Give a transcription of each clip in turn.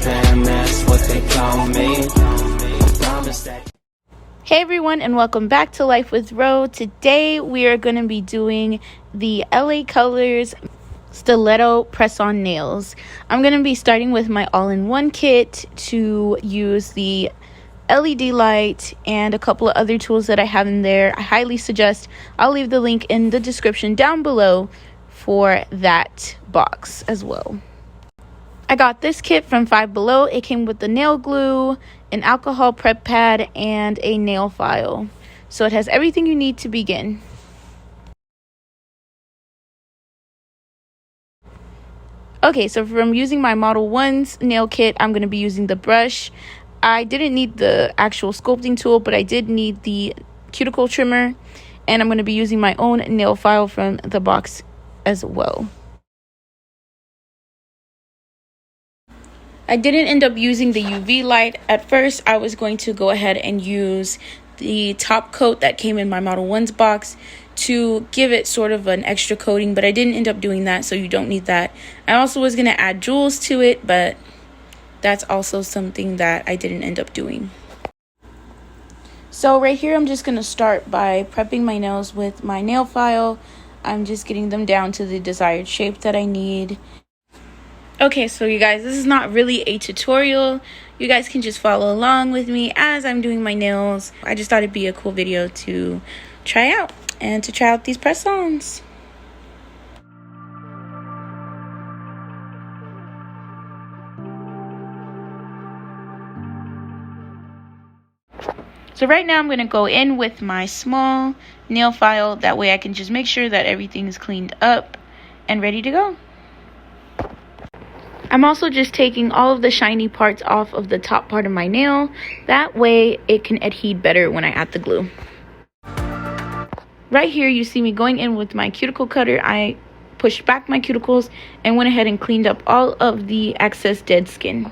fam, that's what they call me. Promise that. Hey everyone, and welcome back to Life with Ro. Today we are going to be doing the LA Colors Stiletto Press-On Nails. I'm going to be starting with my all-in-one kit to use the LED light and a couple of other tools that I have in there. I highly suggest, I'll leave the link in the description down below for that box as well. I got this kit from Five Below. It came with the nail glue, an alcohol prep pad, and a nail file. So it has everything you need to begin. Okay, so from using my Model 1's nail kit, I'm going to be using the brush. I didn't need the actual sculpting tool, but I did need the cuticle trimmer. And I'm going to be using my own nail file from the box as well. I didn't end up using the UV light. At first, I was going to go ahead and use the top coat that came in my Model 1's box to give it sort of an extra coating, but I didn't end up doing that, so you don't need that. I also was going to add jewels to it, but that's also something that I didn't end up doing. So right here, I'm just going to start by prepping my nails with my nail file. I'm just getting them down to the desired shape that I need. Okay, so you guys, this is not really a tutorial. You guys can just follow along with me as I'm doing my nails. I just thought it'd be a cool video to try out and to try out these press-ons. So right now I'm going to go in with my small nail file. That way I can just make sure that everything is cleaned up and ready to go. I'm also just taking all of the shiny parts off of the top part of my nail. That way it can adhere better when I add the glue. Right here you see me going in with my cuticle cutter. I pushed back my cuticles and went ahead and cleaned up all of the excess dead skin.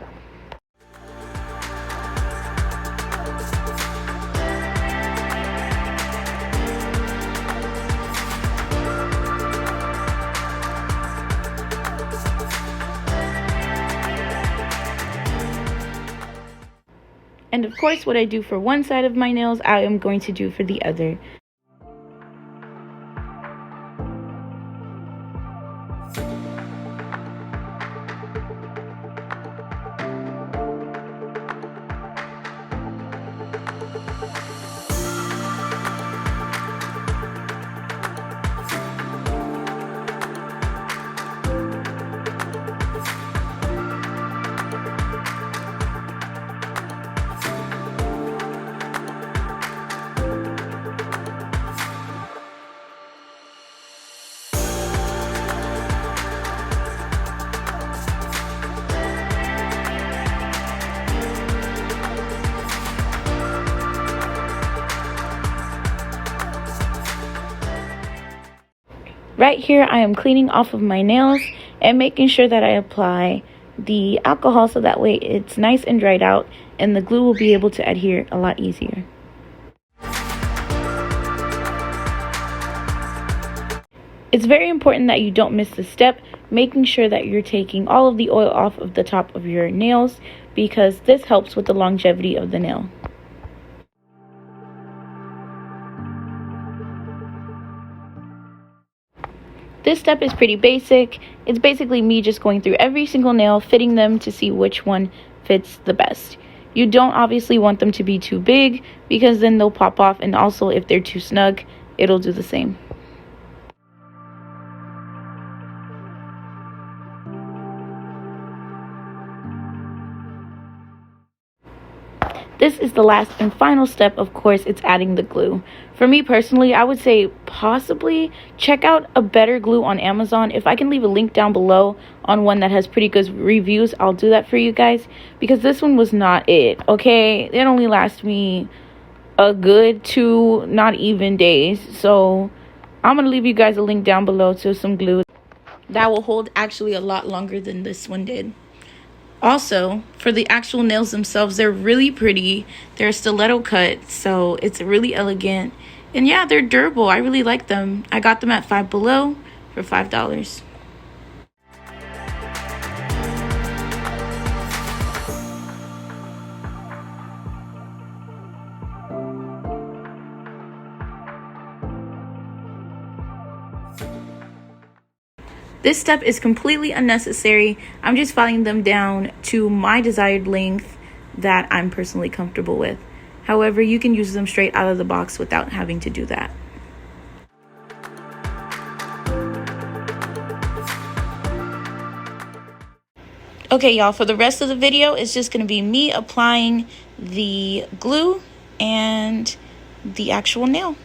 And of course, what I do for one side of my nails, I am going to do for the other. Right here, I am cleaning off of my nails and making sure that I apply the alcohol so that way it's nice and dried out and the glue will be able to adhere a lot easier. It's very important that you don't miss this step, making sure that you're taking all of the oil off of the top of your nails because this helps with the longevity of the nail. This step is pretty basic. It's basically me just going through every single nail, fitting them to see which one fits the best. You don't obviously want them to be too big because then they'll pop off, and also if they're too snug, it'll do the same. This is the last and final step. Of course, it's adding the glue. For me personally, I would say possibly check out a better glue on Amazon. If I can leave a link down below on one that has pretty good reviews, I'll do that for you guys, because this one was not it. Okay, it only lasted me a good 2 not even days. So I'm gonna leave you guys a link down below to some glue that will hold actually a lot longer than this one did. Also, for the actual nails themselves, they're really pretty. They're a stiletto cut, so it's really elegant. And yeah, they're durable. I really like them. I got them at Five Below for $5. This step is completely unnecessary. I'm just filing them down to my desired length that I'm personally comfortable with. However, you can use them straight out of the box without having to do that. Okay, y'all, for the rest of the video, it's just going to be me applying the glue and the actual nail.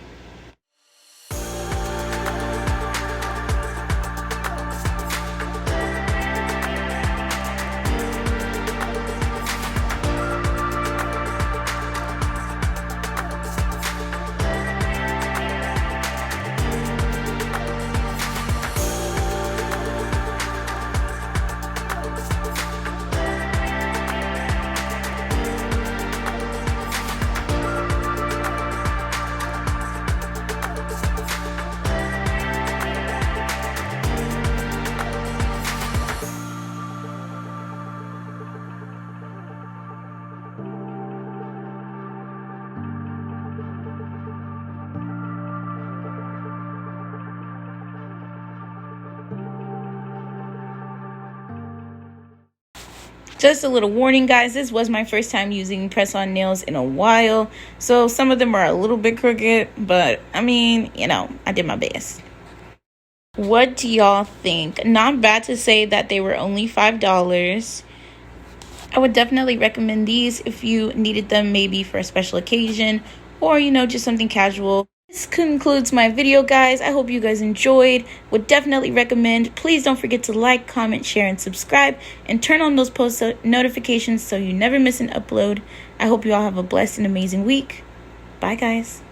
Just a little warning, guys, this was my first time using press-on nails in a while, so some of them are a little bit crooked, but I mean, you know, I did my best. What do y'all think? Not bad to say that they were only $5. I would definitely recommend these if you needed them maybe for a special occasion or, you know, just something casual. This concludes my video, guys. I hope you guys enjoyed. Would definitely recommend. Please don't forget to like, comment, share, and subscribe, and turn on those post notifications so you never miss an upload. I hope you all have a blessed and amazing week. Bye, guys.